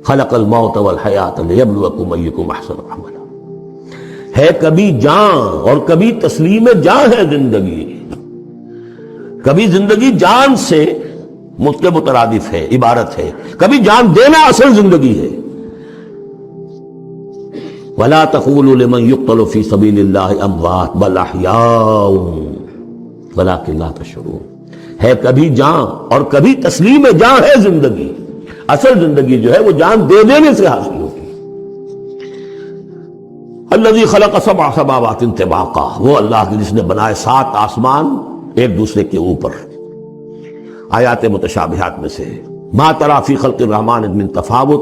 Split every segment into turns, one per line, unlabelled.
خلق الموت والحیات لیبلوکم ایکم احسن عملا. ہے کبھی جان اور کبھی تسلیم جان ہے زندگی. کبھی زندگی جان سے مترادف ہے، عبارت ہے، کبھی جان دینا اصل زندگی ہے. وَلَا تَقُولُوا لِمَنْ يُقْتَلُ فِي سَبِيلِ اللَّهِ أَمْوَاتٌ بَلْ أَحْيَاءٌ وَلَٰكِنْ لَا تَشْعُرُونَ. ہے کبھی جان اور کبھی تسلیم جان ہے زندگی. اصل زندگی جو ہے وہ جان دے دینے سے حاصل ہوتی. الذی خلق سبع سماوات طباقا، وہ اللہ جس نے بنائے 7 آسمان ایک دوسرے کے اوپر. آیات متشابہات میں سے ما تری فی خلق الرحمن من تفاوت،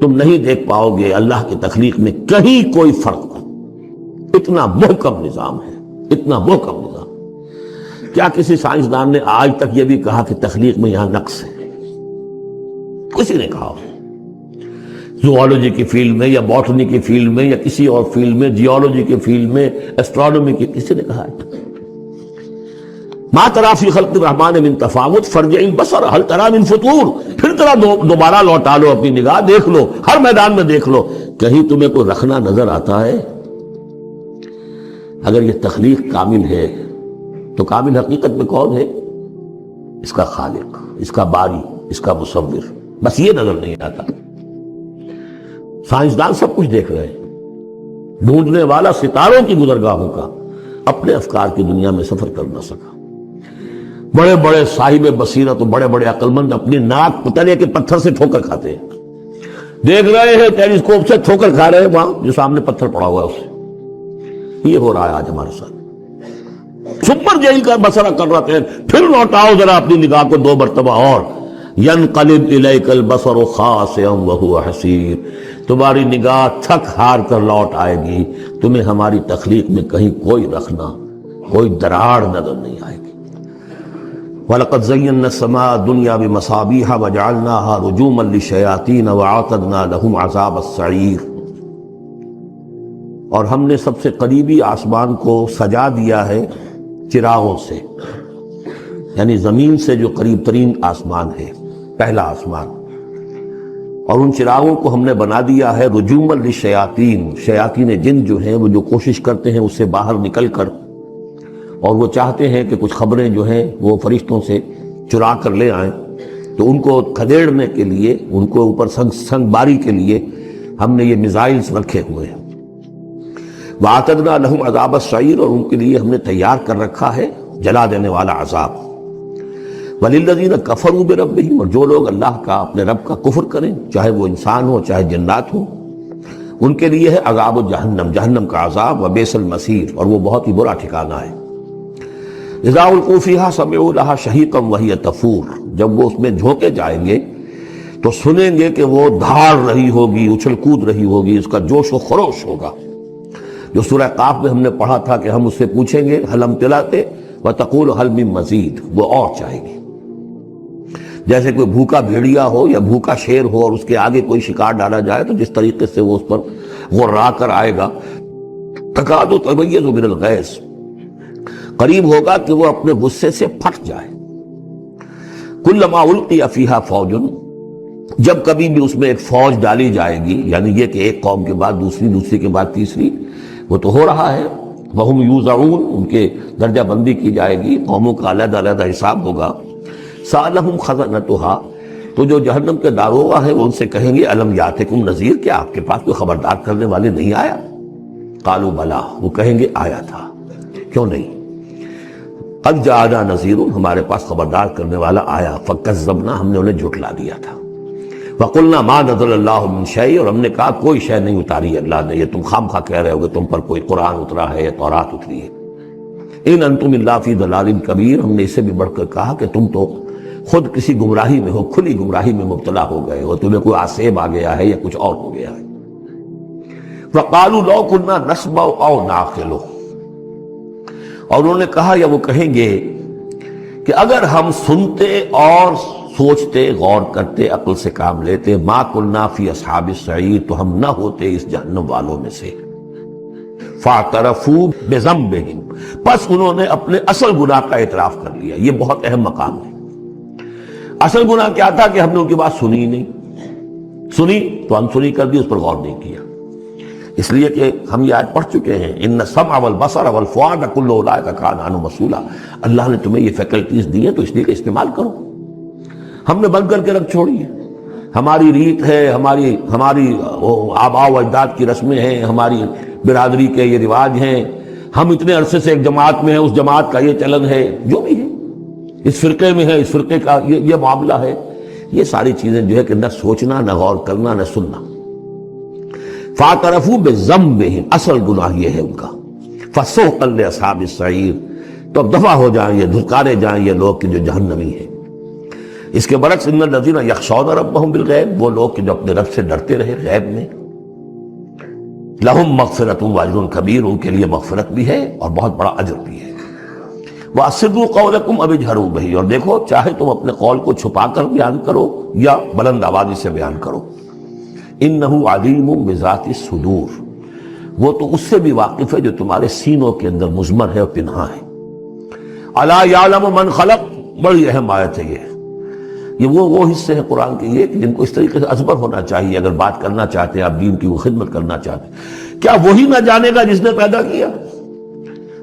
تم نہیں دیکھ پاؤ گے اللہ کی تخلیق میں کہیں کوئی فرق. اتنا محکم نظام ہے، اتنا محکم نظام. کیا کسی سائنسدان نے آج تک یہ بھی کہا کہ تخلیق میں یہاں نقص ہے؟ کسی نے کہا؟ زوالوجی کی فیلڈ میں یا باٹنی کی فیلڈ میں یا کسی اور فیلڈ میں، جیولوجی کی فیلڈ میں، ایسٹرونومی کی، کسی نے کہا ہے؟ ما تری فی خلق الرحمن من تفاوت فارجع البصر هل تری من فطور. پھر ذرا دوبارہ لوٹا لو اپنی نگاہ، دیکھ لو، ہر میدان میں دیکھ لو، کہیں تمہیں کوئی رکھنا نظر آتا ہے؟ اگر یہ تخلیق کامل ہے تو کامل حقیقت میں کون ہے؟ اس کا خالق، اس کا باری، اس کا مصور. بس یہ نظر نہیں آتا. سائنسدان سب کچھ دیکھ رہے ہیں، ڈھونڈنے والا ستاروں کی گزرگاہوں کا اپنے افکار کی دنیا میں سفر کر نہ سکا. بڑے بڑے صاحب بصیرت و بڑے بڑے عقل مند اپنی ناک پتلے کے پتھر سے ٹھوکر کھاتے ہیں. دیکھ رہے ہیں ٹیلیسکوپ سے ٹھوکر کھا رہے ہیں وہاں جو سامنے پتھر پڑا ہوا ہے اس سے. یہ ہو رہا ہے آج ہمارے ساتھ. سپر جیل کا بسرا کر رہے ہیں، پھر لوٹاؤ ذرا اپنی نگاہ کو 2 مرتبہ اور. ينقلب إليك البصر خاسئا وهو حسير. تمہاری نگاہ تھک ہار کر لوٹ آئے گی، تمہیں ہماری تخلیق میں کہیں کوئی رکھنا، کوئی دراڑ نظر نہیں آئے گی. وَلَقَدْ زَيَّنَّا السَّمَاءَ الدُّنْيَا بِمَصَابِيحَ وَجَعَلْنَاهَا رُجُومًا لِلشَّيَاطِينَ وَأَعْتَدْنَا لَهُمْ عَذَابَ السَّعِيرِ. اور ہم نے سب سے قریبی آسمان کو سجا دیا ہے چراغوں سے، یعنی زمین سے جو قریب ترین آسمان ہے، پہلا آسمان، اور ان چراغوں کو ہم نے بنا دیا ہے رجوما للشیاطین. شیاطین جن جو ہیں وہ جو کوشش کرتے ہیں اس سے باہر نکل کر، اور وہ چاہتے ہیں کہ کچھ خبریں جو ہیں وہ فرشتوں سے چرا کر لے آئیں، تو ان کو کھدیڑنے کے لیے، ان کو اوپر سنگ باری کے لیے ہم نے یہ میزائلز رکھے ہوئے ہیں. وَأَعْتَدْنَا لَهُمْ عَذَابَ السَّعِيرِ، اور ان کے لیے ہم نے تیار کر رکھا ہے جلا دینے والا عذاب. وَلِلَّذِينَ كَفَرُوا بِرَبِّهِمْ، اور جو لوگ اللہ کا، اپنے رب کا کفر کریں، چاہے وہ انسان ہو چاہے جنات ہو، ان کے لیے ہے عذاب جہنم، جہنم کا عذاب. وَبِئْسَ الْمَصِيرُ، اور وہ بہت ہی برا ٹھکانہ ہے. اذا القوا فیہا سمعوا لہا شہیقا وہی تفور، جب وہ اس میں جھونکے جائیں گے تو سنیں گے کہ وہ دھاڑ رہی ہوگی، اچھل کود رہی ہوگی، اس کا جوش و خروش ہوگا. جو سورہ قاف میں ہم نے پڑھا تھا کہ ہم اس سے پوچھیں گے حل امتلأت وتقول حل من مزید، وہ اور چاہے گی. جیسے کوئی بھوکا بھیڑیا ہو یا بھوکا شیر ہو اور اس کے آگے کوئی شکار ڈالا جائے تو جس طریقے سے وہ اس پر غرا کر آئے گا، تکاد تمیز من الغیظ، قریب ہوگا کہ وہ اپنے غصے سے پھٹ جائے. کلما القی فیہا فوج، جب کبھی بھی اس میں ایک فوج ڈالی جائے گی، یعنی یہ کہ ایک قوم کے بعد دوسری، دوسری کے بعد تیسری، وہ تو ہو رہا ہے. وہم یوزعون، ان کے درجہ بندی کی جائے گی، قوموں کا علیحدہ علیحدہ حساب ہوگا. سألہم خزنتها، تو جو جہنم کے داروغہ ہیں وہ ان سے کہیں گے الم یاتکم نذیر، کیا آپ کے پاس کوئی خبردار کرنے والے نہیں آیا؟ قالوا بلا، وہ کہیں گے آیا تھا، کیوں نہیں؟ قد جاءنا نذیر، ہمارے پاس خبردار کرنے والا آیا. فکذبنا، ہم نے انہیں جھٹلا دیا تھا. وقلنا ما نزل اللہ من شیء، اور ہم نے کہا کوئی شے نہیں اتاری اللہ نے، یہ تم خام خواہ کہہ رہے ہو کہ تم پر کوئی قرآن اترا ہے یا تورات اتری ہے. ان انتم الا فی ضلال کبیر، ہم نے اسے بھی بڑھ کر کہا کہ تم تو خود کسی گمراہی میں ہو، کھلی گمراہی میں مبتلا ہو گئے ہو، تمہیں کوئی آسیب آ گیا ہے یا کچھ اور ہو گیا ہے. وقالوا لو كنا نسمع او نعقل، اور انہوں نے کہا یا وہ کہیں گے کہ اگر ہم سنتے اور سوچتے، غور کرتے، عقل سے کام لیتے، ما كنا فی اصحاب السعیر، تو ہم نہ ہوتے اس جہنم والوں میں سے. فاعترفوا بذنبہم، پس انہوں نے اپنے اصل گناہ کا اعتراف کر لیا. یہ بہت اہم مقام ہے. اصل گناہ کیا تھا کہ ہم نے ان کی بات سنی ہی نہیں. سنی تو انسنی کر دی، اس پر غور نہیں کیا، اس لیے کہ ہم یہ آیت پڑھ چکے ہیں ان السمع والبصر والفؤاد کل اولئک کان عنہ مسئولا، اللہ نے تمہیں یہ فیکلٹیز دی ہیں تو اس لیے کہ استعمال کرو، ہم نے بند کر کے رکھ چھوڑی ہے، ہماری ریت ہے، ہماری آباء و اجداد کی رسمیں ہیں، ہماری برادری کے یہ رواج ہیں، ہم اتنے عرصے سے ایک جماعت میں ہیں، اس جماعت کا یہ چلن ہے، جو بھی ہے اس فرقے میں ہے، اس فرقے کا یہ معاملہ ہے، یہ ساری چیزیں جو ہے کہ نہ سوچنا، نہ غور کرنا، نہ سننا۔ فاعترفوا بذنبہم، اصل گناہ یہ ہے ان کا، فسحقا لاصحاب السعیر، تو اب دفع ہو جائیں یہ، دھتکارے جائیں یہ لوگ کہ جو جہنمی ہیں۔ اس کے برعکس ان الذین یخشون ربہم بالغیب، وہ لوگ کہ جو اپنے رب سے ڈرتے رہے غیب میں، لہم مغفرۃ واجر کبیر، ان کے لیے مغفرت بھی ہے اور بہت بڑا اجر بھی ہے۔ وَأَسِرُّوا قَوْلَكُمْ أَوِ اجْهَرُوا بِهِ، اور دیکھو چاہے تم اپنے قول کو چھپا کر بیان کرو یا بلند آوازی سے بیان کرو، إِنَّهُ عَلِيمٌ بِذَاتِ الصُّدُورِ، وہ تو اس سے بھی واقف ہے جو تمہارے سینوں کے اندر مضمر ہے اور پنہاں ہے۔ أَلَا يَعْلَمُ مَنْ خَلَقَ، بڑی اہم آیت ہے یہ وہ حصے ہیں قرآن کے یہ کہ جن کو اس طریقے سے ازبر ہونا چاہیے اگر بات کرنا چاہتے ہیں، آپ دین کی وہ خدمت کرنا چاہتے ہیں۔ کیا وہی نہ جانے گا جس نے پیدا کیا؟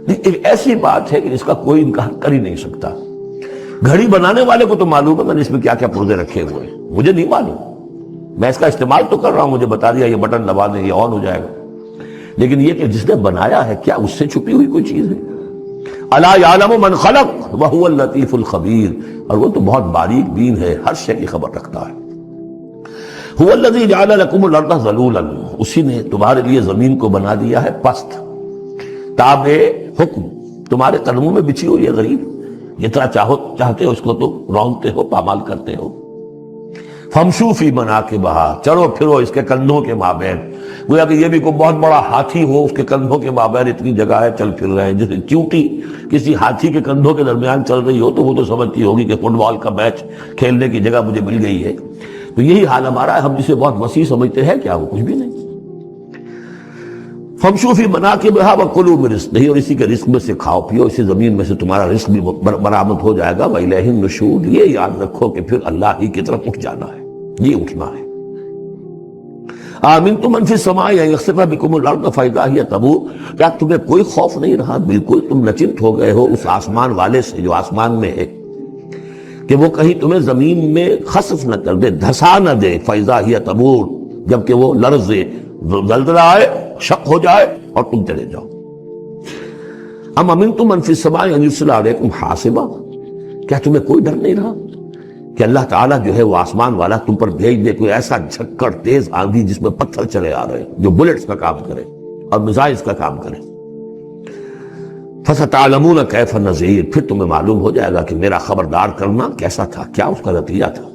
ایک ایسی بات ہے کہ اس کا کوئی انکار کر ہی نہیں سکتا۔ گھڑی بنانے والے کو تو معلوم ہے میں نے اس میں کیا کیا پرزے رکھے ہوئے ہیں، مجھے نہیں معلوم، میں اس کا استعمال تو کر رہا ہوں، مجھے بتا دیا یہ بٹن دبا دیں یہ آن ہو جائے گا، لیکن یہ کہ جس نے بنایا ہے کیا اس سے چھپی ہوئی کوئی چیز ہے؟ الا یعلم من خلق وهو اللطیف الخبیر، اور وہ تو بہت باریک بین ہے، ہر شے کی خبر رکھتا ہے۔ هو الذی جعل لکم الارض ذلولا، اسی نے تمہارے لیے زمین کو بنا دیا ہے پست، تابع حکم، تمہارے قدموں میں بچھی ہوئی ہے غریب، جتنا چاہتے ہو اس کو تو رونتے ہو، پامال کرتے ہو۔ فمشوا فی مناکبہا، چلو پھرو اس کے کندھوں کے مابین، گویا کہ یہ بھی کوئی بہت بڑا ہاتھی ہو، اس کے کندھوں کے مابین اتنی جگہ ہے، چل پھر رہے ہیں، جیسے چیونٹی کسی ہاتھی کے کندھوں کے درمیان چل رہی ہو تو وہ تو سمجھتی ہوگی کہ فٹ بال کا میچ کھیلنے کی جگہ مجھے مل گئی ہے، تو یہی حال ہمارا ہے، ہم جسے بہت وسیع سمجھتے ہیں کیا وہ کچھ بھی نہیں۔ فمشوا فی مناکبہا وکلوا من رزقہ، اور اسی کے رزق میں سے کھاؤ پیو، اسی زمین میں سے تمہارا رزق بھی برآمد ہو جائے گا۔ وإلیہ النشور، یہ یاد رکھو کہ پھر اللہ ہی کی طرف اٹھ جانا ہے، یہ اٹھنا ہے۔ آمنتم من فی السماء ان یخسف بکم الارض فاذا ہی تمور، کیا تمہیں کوئی خوف نہیں رہا؟ بالکل تم نچنت ہو گئے ہو اس آسمان والے سے جو آسمان میں ہے کہ وہ کہیں تمہیں زمین میں خسف نہ کر دے، دھسا نہ دے، فاذا ہی تمور، جبکہ وہ لرزے، زلزلہ آئے، شق ہو جائے اور تم چلے جاؤ۔ ام امنتم من فی السماء ان یرسل علیکم حاصبا، کیا تمہیں کوئی ڈر نہیں رہا کہ اللہ تعالیٰ جو ہے وہ آسمان والا تم پر بھیج دے کوئی ایسا جھکڑ تیز آندھی جس میں پتھر چلے آ رہے ہیں، جو بلٹس کا کام کرے اور میزائلز کا کام کرے۔ فَسَتَعْلَمُونَ كَيْفَ نَذِيرٌ، پھر تمہیں معلوم ہو جائے گا کہ میرا خبردار کرنا کیسا تھا، کیا اس کا نتیجہ تھا۔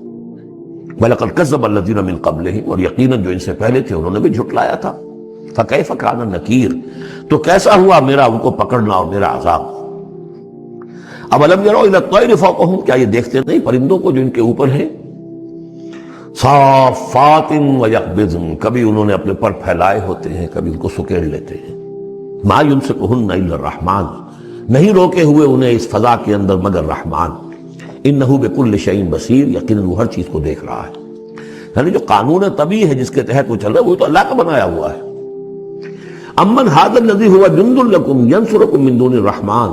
وَلَقَدْ كَذَّبَ الَّذِينَ مِن قَبْلِهِمْ، اور یقیناً جو ان سے پہلے تھے انہوں نے بھی جھٹلایا تھا۔ فَكَيْفَ كَانَ نَكِيرٌ، تو کیسا ہوا میرا ان کو پکڑنا اور میرا عذاب۔ اَوَلَمْ يَرَوْا إِلَى الطَّيْرِ فَوْقَهُمْ، کیا یہ دیکھتے نہیں پرندوں کو جو ان کے اوپر ہیں، صَافَّاتٍ وَيَقْبِضْنَ، کبھی انہوں نے اپنے پر پھیلائے ہوتے ہیں، کبھی ان کو سکیڑ لیتے ہیں۔ مَا يُمْسِكُهُنَّ إِلَّا الرَّحْمَٰنُ، نہیں روکے ہوئے انہیں اس فضا کے اندر مگر رحمان۔ إِنَّهُ بِكُلِّ شَيْءٍ بَصِيرٌ، یقیناً وہ ہر چیز کو دیکھ رہا ہے۔ یعنی جو قانون طبیعی ہے جس کے تحت وہ چل رہا ہے وہ تو اللہ کا بنایا ہوا ہے۔ امن هذا الذي هو جند لكم ينصركم من دون الرحمن،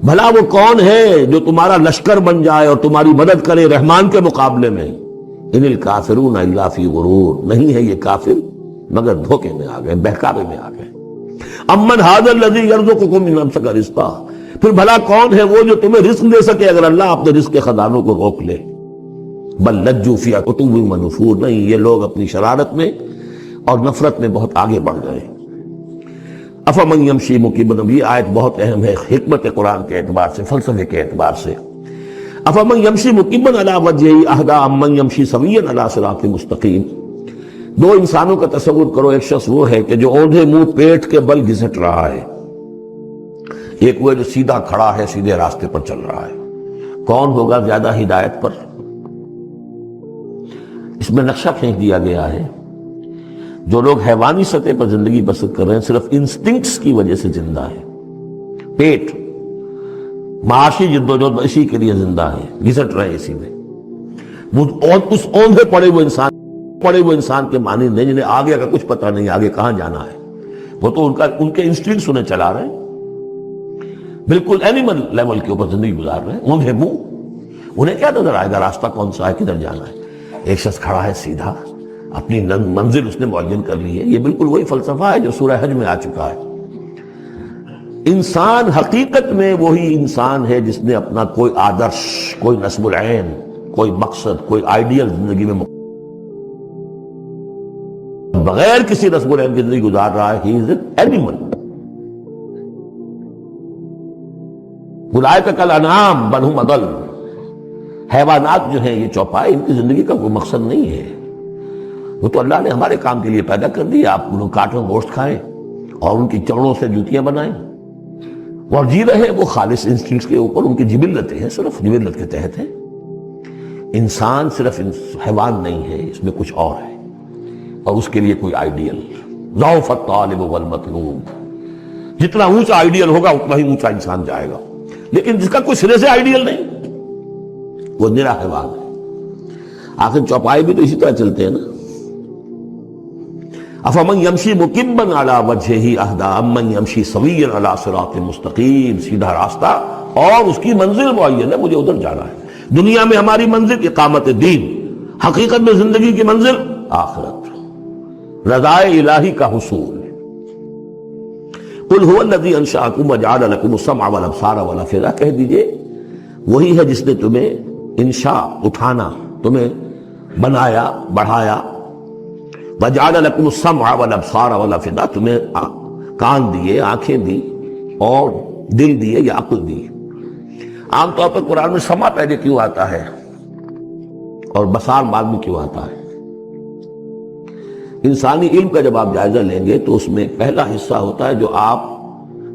بھلا وہ کون ہے جو تمہارا لشکر بن جائے اور تمہاری مدد کرے رحمان کے مقابلے میں۔ ان الکافرون الا فی غرور، نہیں ہے یہ کافر مگر دھوکے میں آ گئے، بہکاوے میں آ گئے۔ امن هذا الذي يرزقكم من امسك رزقا، پھر بھلا کون ہے وہ جو تمہیں رزق دے سکے اگر اللہ اپنے رزق کے خزانوں کو روک لے۔ بل لجوا فی عتو ونفور، نہیں یہ لوگ اپنی شرارت میں اور نفرت میں بہت آگے بڑھ گئے۔ افمن یمشی مکبا، یہ آیت بہت اہم ہے حکمت قرآن کے اعتبار سے، فلسفے کے اعتبار سے۔ افمن یمشی مکبا علی وجہہ اہدی امن یمشی سویا علی صراط مستقیم، دو انسانوں کا تصور کرو، ایک شخص وہ ہے کہ جو اوندھے منہ پیٹ کے بل گھسٹ رہا ہے، ایک وہ جو سیدھا کھڑا ہے، سیدھے راستے پر چل رہا ہے، کون ہوگا زیادہ ہدایت پر؟ اس میں نقشہ کھینچ دیا گیا ہے، جو لوگ حیوانی سطح پر زندگی بسر کر رہے ہیں صرف انسٹنکٹس کی وجہ سے زندہ ہے، پیٹ معاشی جدوجہد اسی کے لیے زندہ ہے، گھسٹ رہے اسی میں، اس اوندھے پڑے ہوئے انسان پڑے وہ انسان کے مانند نہیں جنہیں آگے کا کچھ پتہ نہیں آگے کہاں جانا ہے، وہ تو ان کے انسٹنکٹس انہیں چلا رہے ہیں، بالکل اینیمل لیول کے اوپر زندگی گزار رہے ہیں، اونھے منہ، انہیں کیا نظر آئے گا راستہ کون سا ہے، کدھر جانا ہے۔ ایک شخص کھڑا ہے سیدھا، اپنی منزل اس نے معین کر لی ہے۔ یہ بالکل وہی فلسفہ ہے جو سورہ حج میں آ چکا ہے۔ انسان حقیقت میں وہی انسان ہے جس نے اپنا کوئی آدرش، کوئی نصب العین، کوئی مقصد، کوئی آئیڈیل زندگی میں بغیر کسی نصب العین کی زندگی گزار رہا ہے۔ ہی از این اینیمل، اولئک کالانعام بل ھم اضل۔ حیوانات جو ہیں یہ چوپائے، ان کی زندگی کا کوئی مقصد نہیں ہے، وہ تو اللہ نے ہمارے کام کے لیے پیدا کر دی۔ آپ انہوں کاٹوں گوشت کھائیں اور ان کی چڑوں سے جوتیاں بنائیں اور جی رہے وہ خالص انسٹنکٹس کے اوپر، ان کی جبلتیں ہیں، صرف جبلت کے تحت ہیں۔ انسان صرف حیوان نہیں ہے، اس میں کچھ اور ہے، اور اس کے لیے کوئی آئیڈیل۔ ضعف الطالب والمطلوب، جتنا اونچا آئیڈیل ہوگا اتنا ہی اونچا انسان جائے گا، لیکن جس کا کوئی سرے سے آئیڈیل نہیں وہ نرا حیوان ہے۔ آخر چوپائے بھی تو اسی طرح چلتے ہیں نا۔ افمن یمشی مکبا علی وجہہ اہدی امن یمشی سویا علی صراط مستقیم، سیدھا راستہ اور اس کی منزل معین ہے، مجھے ادھر جانا ہے۔ دنیا میں ہماری منزل اقامت دین، حقیقت میں زندگی کی منزل آخرت، رضائے الہی کا حصول۔ قل هو الذی انشأکم وجعل لکم السمع والابصار والافئدہ، کہہ دیجئے وہی ہے جس نے تمہیں انشاء، اٹھانا، تمہیں بنایا، بڑھایا، وجعل لکم السمع والابصار والافئدہ، تمہیں کان دیے، آنکھیں دی اور دل دیے یا عقل دی۔ عام طور پر قرآن میں سمع پہلے کیوں آتا ہے اور بصار بعد میں کیوں آتا ہے؟ انسانی علم کا جب آپ جائزہ لیں گے تو اس میں پہلا حصہ ہوتا ہے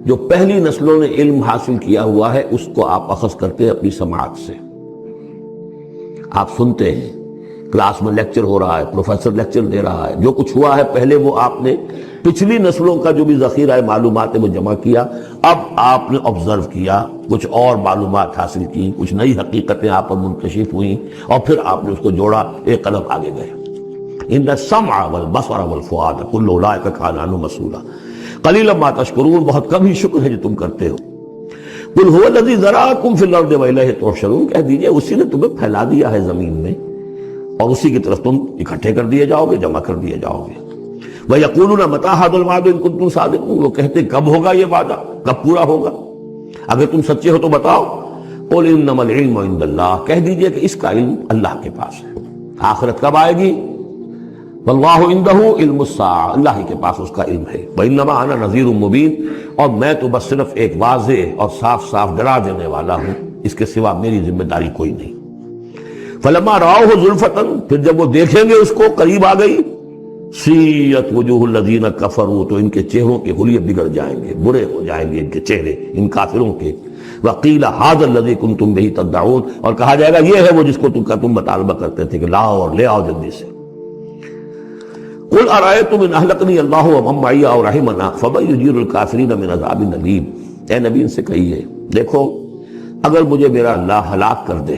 جو پہلی نسلوں نے علم حاصل کیا ہوا ہے، اس کو آپ اخذ کرتے ہیں اپنی سماعت سے۔ آپ سنتے ہیں، کلاس میں لیکچر ہو رہا ہے، پروفیسر لیکچر دے رہا ہے، جو کچھ ہوا ہے پہلے وہ آپ نے پچھلی نسلوں کا جو بھی ذخیرہ معلومات ہے وہ جمع کیا، اب آپ نے آبزرو کیا، کچھ اور معلومات حاصل کی، کچھ نئی حقیقتیں آپ پر منکشف ہوئیں، اور پھر آپ نے اس کو جوڑا، ایک قدم آگے گئے۔ ان السمع والبصر والفؤاد کل اولئک کان عنہ مسئولا قلیلا ما تشکرون، بہت کم ہی شکر ہے جو تم کرتے ہو۔ قل هو الذی ذرأکم فی الارض والیہ تحشرون، کہہ دیجئے اسی نے تمہیں پھیلا دیا ہے زمین میں اور اسی کی طرف تم اکٹھے کر دیے جاؤ گے، جمع کر دیے جاؤ گے۔ وَيَقُولُونَ مَتَىٰ هَٰذَا الْوَعْدُ إِن كُنتُمْ صَادِقِينَ، وہ کہتے کب ہوگا یہ وعدہ، کب پورا ہوگا، اگر تم سچے ہو تو بتاؤ۔ قُلْ إِنَّمَا الْعِلْمُ عِندَ اللَّهِ، کہہ دیجئے کہ اس کا علم اللہ کے پاس ہے۔ آخرت کب آئے گی؟ وَاللَّهُ عِندَهُ عِلْمُ السَّاعَةِ، اللہ ہی کے پاس اس کا علم ہے۔ وَإِنَّمَا أَنَا نَذِيرٌ مُّبِينٌ، اور میں تو بس صرف ایک واضح اور صاف صاف ڈرا دینے والا ہوں، اس کے سوا میری ذمہ داری کوئی نہیں۔ فَلَمَّا رَأَوْهُ زُلْفَةً، پھر جب وہ دیکھیں گے اس کو، قریب آ گئی، سیئت وجوہ الذین کفروا، تو ان کے چہروں کے حلیے بگڑ جائیں گے، برے ہو جائیں گے ان کے چہرے، ان کافروں کے۔ وقیل ھذا الذی کنتم بہ تدعون، اور کہا جائے گا یہ ہے وہ جس کو تم مطالبہ کرتے تھے کہ لاؤ اور لے آؤ جلدی سے۔ قل ارأیتم ان اہلکنی اللہ ومن معی او رحمنا فمن یجیر الکافرین من عذاب الیم، اے نبی ان سے کہیے دیکھو اگر مجھے میرا اللہ ہلاک کر دے،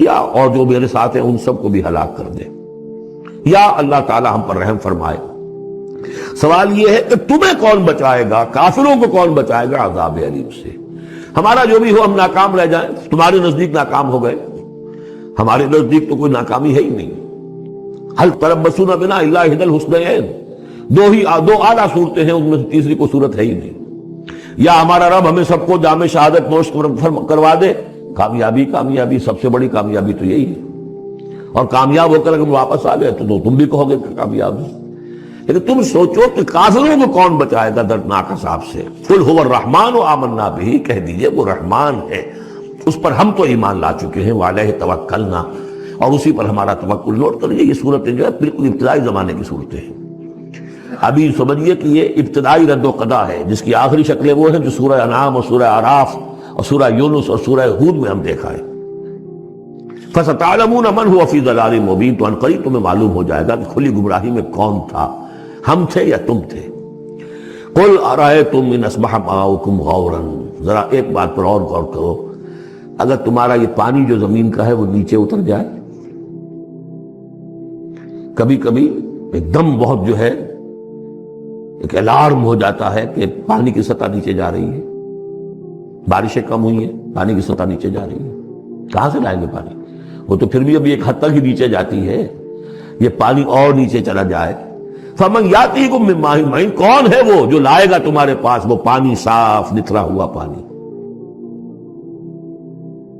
یا اور جو میرے ساتھ ہیں ان سب کو بھی ہلاک کر دے، یا اللہ تعالی ہم پر رحم فرمائے، سوال یہ ہے کہ تمہیں کون بچائے گا، کافروں کو کون بچائے گا عذاب علیم سے؟ ہمارا جو بھی ہو ہم ناکام رہ جائیں، تمہارے نزدیک ناکام ہو گئے، ہمارے نزدیک تو کوئی ناکامی ہے ہی نہیں۔ حل تربصون بنا الا احدی الحسنیین، دو اعلیٰ صورتیں ہیں، ان میں سے تیسری کوئی صورت ہے ہی نہیں۔ یا ہمارا رب ہمیں سب کو جام شہادت نوش کروا دے، کامیابی سب سے بڑی کامیابی تو یہی ہے، اور کامیاب ہو کر اگر واپس آ گئے تو تم بھی کہو گے کہ کامیاب ہے۔ لیکن تم سوچو کہ کافروں کو کون بچائے گا دردناک عذاب سے؟ قل هو الرحمن آمنا به، کہہ دیجئے وہ رحمان ہے، اس پر ہم تو ایمان لا چکے ہیں، وعلیہ توکلنا، اور اسی پر ہمارا توکل۔ نوٹ کر لیجیے یہ صورتیں جو ہے بالکل ابتدائی زمانے کی صورتیں ہیں۔ ابھی سمجھیے کہ یہ ابتدائی رد و قدا ہے، جس کی آخری شکلیں وہ ہیں جو سورہ انعام اور سورہ اعراف اور سورہ یونس اور سورہ ہود میں ہم دیکھا ہے۔ فَسَتَعْلَمُونَ مَنْ هُوَ فِي ضَلَالٍ مُبِينٍ، تو عنقریب تمہیں معلوم ہو جائے گا کہ کھلی گمراہی میں کون تھا، ہم تھے یا تم تھے۔ قُلْ أَرَأَيْتُمْ إِنْ أَصْبَحَ مَاؤُكُمْ غَوْرًا، ذرا ایک بات پر اور غور کرو، اگر تمہارا یہ پانی جو زمین کا ہے وہ نیچے اتر جائے، کبھی کبھی ایک دم بہت جو ہے ایک الارم ہو جاتا ہے کہ پانی کی سطح نیچے جا رہی ہے، بارشیں کم ہوئی ہیں، پانی کی سطح نیچے جا رہی ہے، کہاں سے لائیں گے پانی؟ وہ تو پھر بھی ابھی ایک حد تک ہی نیچے جاتی ہے، یہ پانی اور نیچے چلا جائے۔ فَمَنْ يَأْتِيكُم مِّن مَّاءٍ مَّعِينٍ، کون ہے وہ جو لائے گا تمہارے پاس وہ پانی صاف نتھرا ہوا پانی؟